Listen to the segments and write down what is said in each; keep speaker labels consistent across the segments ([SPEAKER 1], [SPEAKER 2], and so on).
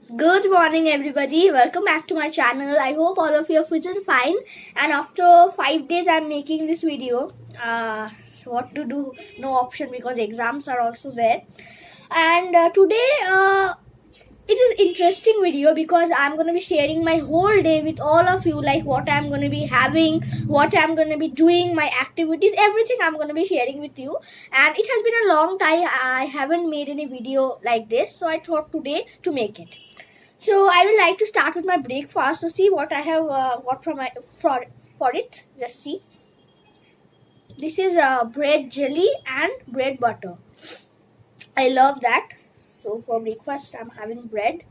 [SPEAKER 1] Good morning, everybody. Welcome back to my channel. I hope all of you are fit and fine. And after 5 days, I'm making this video. So what to do? No option because exams are also there. And today, it is interesting video because I'm going to be sharing my whole day with all of you, like what I'm going to be having, what I'm going to be doing, my activities, everything I'm going to be sharing with you. And it has been a long time I haven't made any video like this, so I thought today to make it. So I will like to start with my breakfast. So see what I have got for it. Just see. This is bread jelly and bread butter. I love that. So for breakfast, I'm having bread.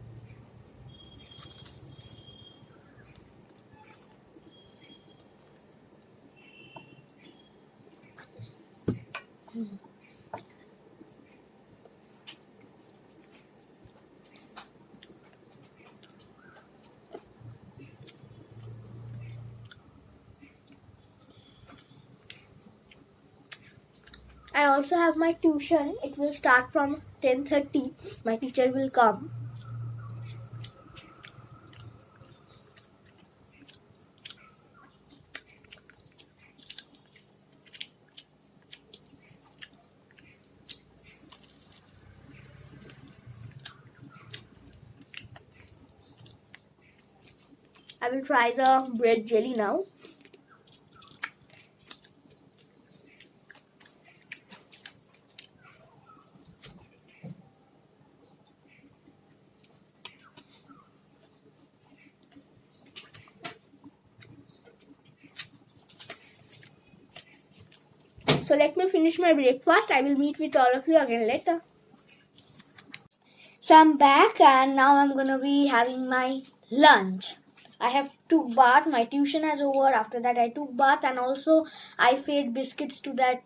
[SPEAKER 1] I also have my tuition. It will start from 10:30. My teacher will come. I will try the bread jelly now. So let me finish my breakfast. I will meet with all of you again later. So I'm back and now I'm gonna be having my lunch. I have took bath. My tuition has over. After that, I took bath and also I fed biscuits to that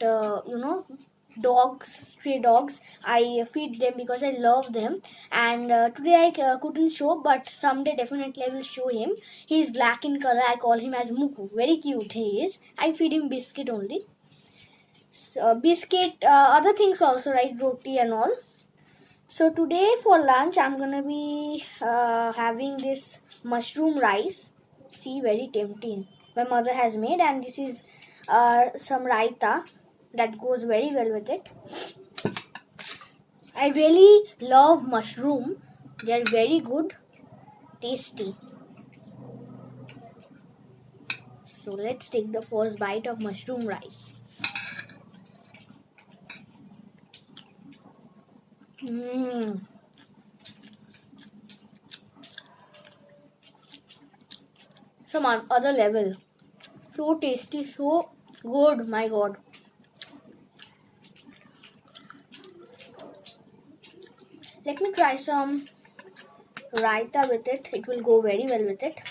[SPEAKER 1] dogs, stray dogs. I feed them because I love them. And today I couldn't show, but someday definitely I will show him. He is black in color. I call him as Muku. Very cute he is. I feed him biscuit only. So, biscuit, other things also, right? Roti and all. So today for lunch I'm gonna be having this mushroom rice. See, very tempting. My mother has made, and this is some raita that goes very well with it. I really love mushroom. They are very good, tasty. So let's take the first bite of mushroom rice. Some other level. So tasty, so good, my god. Let me try some raita with it. It will go very well with it.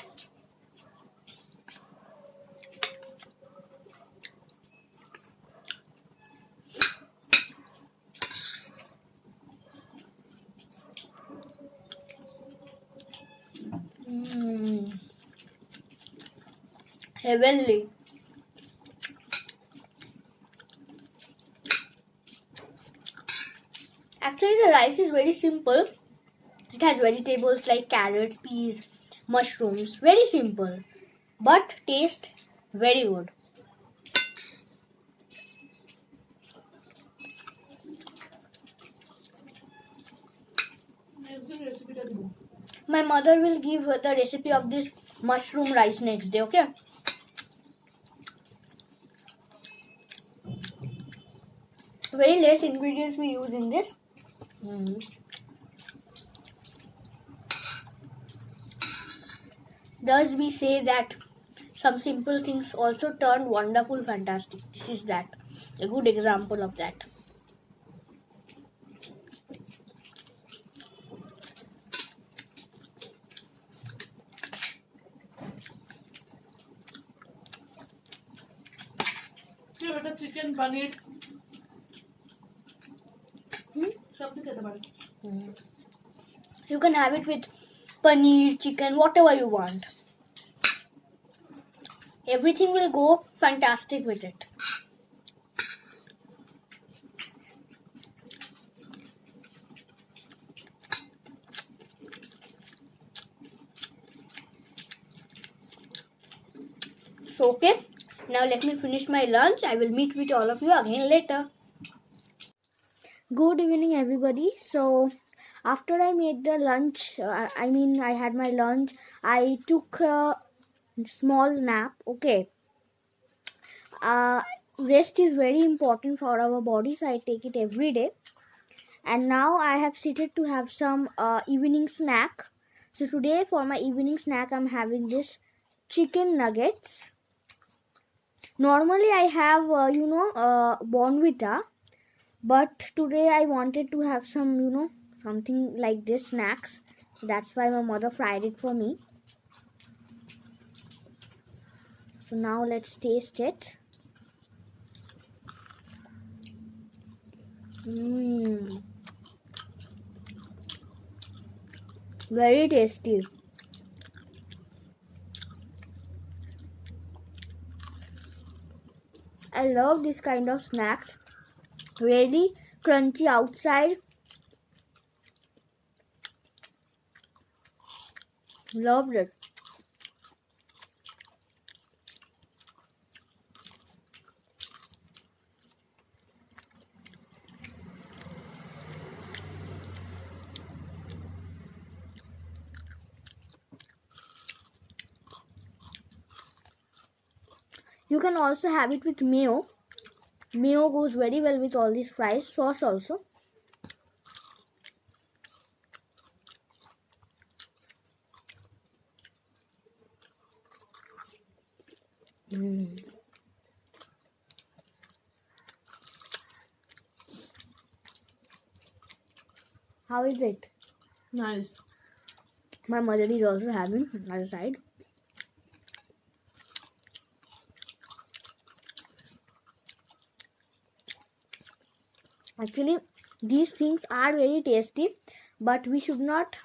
[SPEAKER 1] Heavenly. Actually, the rice is very simple. It has vegetables like carrots, peas, mushrooms. Very simple, but taste very good. My mother will give the recipe of this mushroom rice next day, okay? Very less ingredients we use in this. Thus we say that some simple things also turn wonderful, fantastic. This is that. A good example of that.
[SPEAKER 2] Chicken paneer সব খেতে পারে
[SPEAKER 1] You can have it with paneer, chicken, whatever you want. Everything will go fantastic with it. So okay, now let me finish my lunch. I will meet with all of you again later. Good evening, everybody. So after I made the lunch, I had my lunch. I took a small nap. Okay. Rest is very important for our body, so I take it every day. And now I have seated to have some evening snack. So today for my evening snack, I'm having this chicken nuggets. Normally I have Bonvita, but today I wanted to have some something like this snacks. So that's why my mother fried it for me. So now let's taste it. Very tasty. I love this kind of snacks. Really crunchy outside. Loved it. You can also have it with mayo. Mayo goes very well with all these fries. Sauce also. How is it?
[SPEAKER 2] Nice.
[SPEAKER 1] My mother is also having other side. Actually, these things are very tasty, but we should not,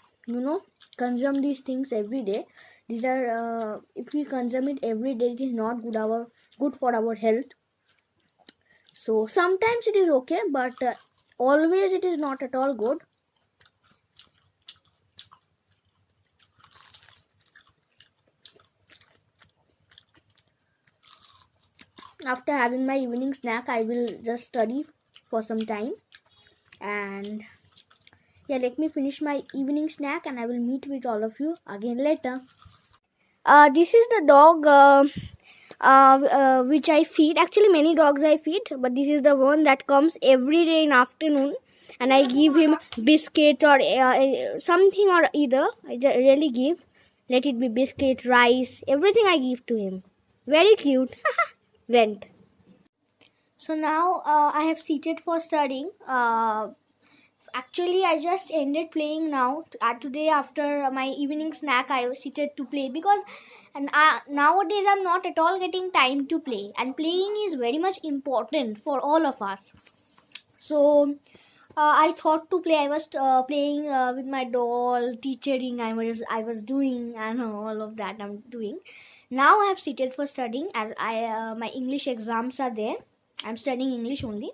[SPEAKER 1] consume these things every day. These are, if we consume it every day, it is not good for our health. So sometimes it is okay, but always it is not at all good. After having my evening snack, I will just study for some time, and yeah, let me finish my evening snack and I will meet with all of you again later. This is the dog which I feed. Actually, many dogs I feed, but this is the one that comes every day in afternoon, and I give him biscuit or something or either. I really give. Let it be biscuit, rice, everything I give to him. Very cute. Went. So now I have seated for studying. Actually, I just ended playing now. Today, after my evening snack, I was seated to play because nowadays I'm not at all getting time to play. And playing is very much important for all of us. So, I thought to play. I was playing with my doll, teaching. I was doing, and all of that I'm doing. Now I have seated for studying as my English exams are there. I'm studying English only.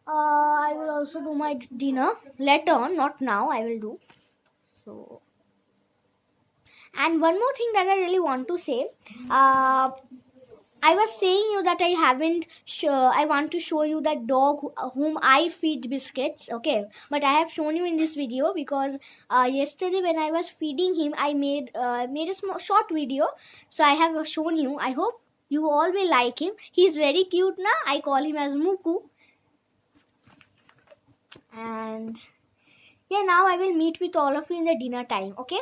[SPEAKER 1] I will also do my dinner later on, not now. I will do. So, and one more thing that I really want to say. I was saying you that I haven't. I want to show you that dog whom I feed biscuits. Okay, but I have shown you in this video because yesterday when I was feeding him, I made a short video. So I have shown you. I hope you all will like him. He's very cute now. I call him as Muku. And yeah, now I will meet with all of you in the dinner time. Okay.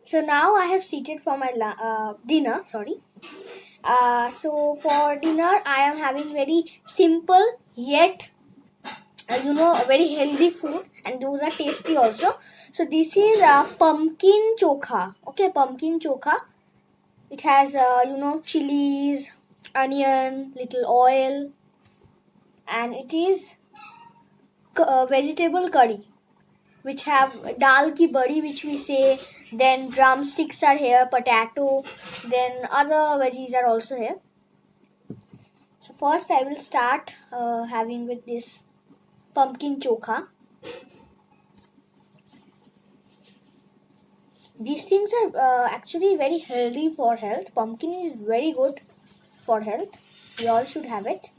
[SPEAKER 1] So now I have seated for my dinner. Sorry. So for dinner, I am having very simple yet very healthy food, and those are tasty also. So this is pumpkin chokha. Okay, pumpkin chokha. It has chilies, onion, little oil, and it is vegetable curry, which have dal ki bari, which we say. Then drumsticks are here, potato, then other veggies are also here. So first I will start having with this pumpkin chokha. These things are actually very healthy for health. Pumpkin is very good for health. We all should have it.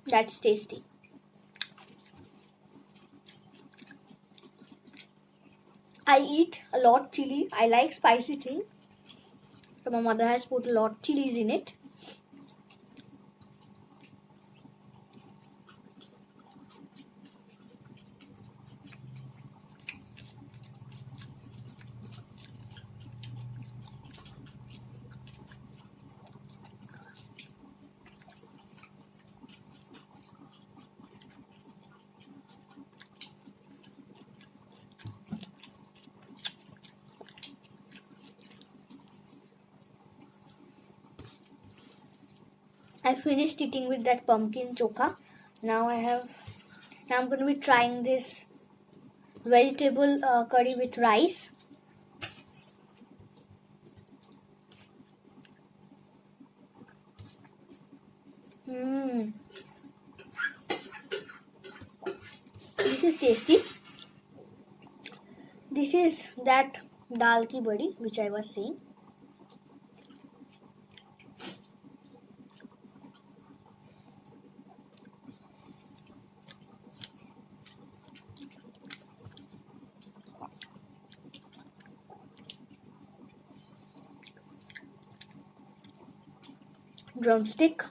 [SPEAKER 1] That's tasty. I eat a lot chili. I like spicy thing. So my mother has put a lot chilies in it. I finished eating with that pumpkin chokha. Now I'm going to be trying this vegetable curry with rice. This is tasty. This is that dal ki badi which I was saying. Drumstick.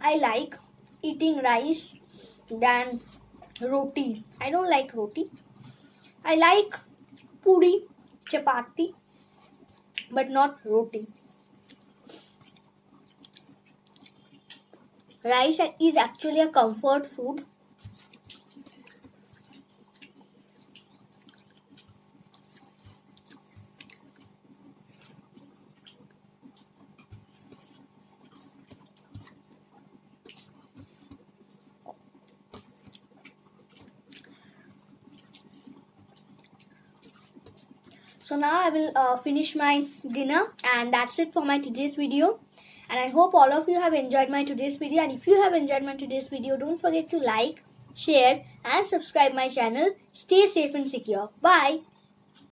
[SPEAKER 1] I like eating rice than roti. I don't like roti. I like puri, chapati, but not roti. Rice is actually a comfort food. So now I will finish my dinner, and that's it for my today's video. And I hope all of you have enjoyed my today's video. And if you have enjoyed my today's video, don't forget to like, share and subscribe my channel. Stay safe and secure. Bye.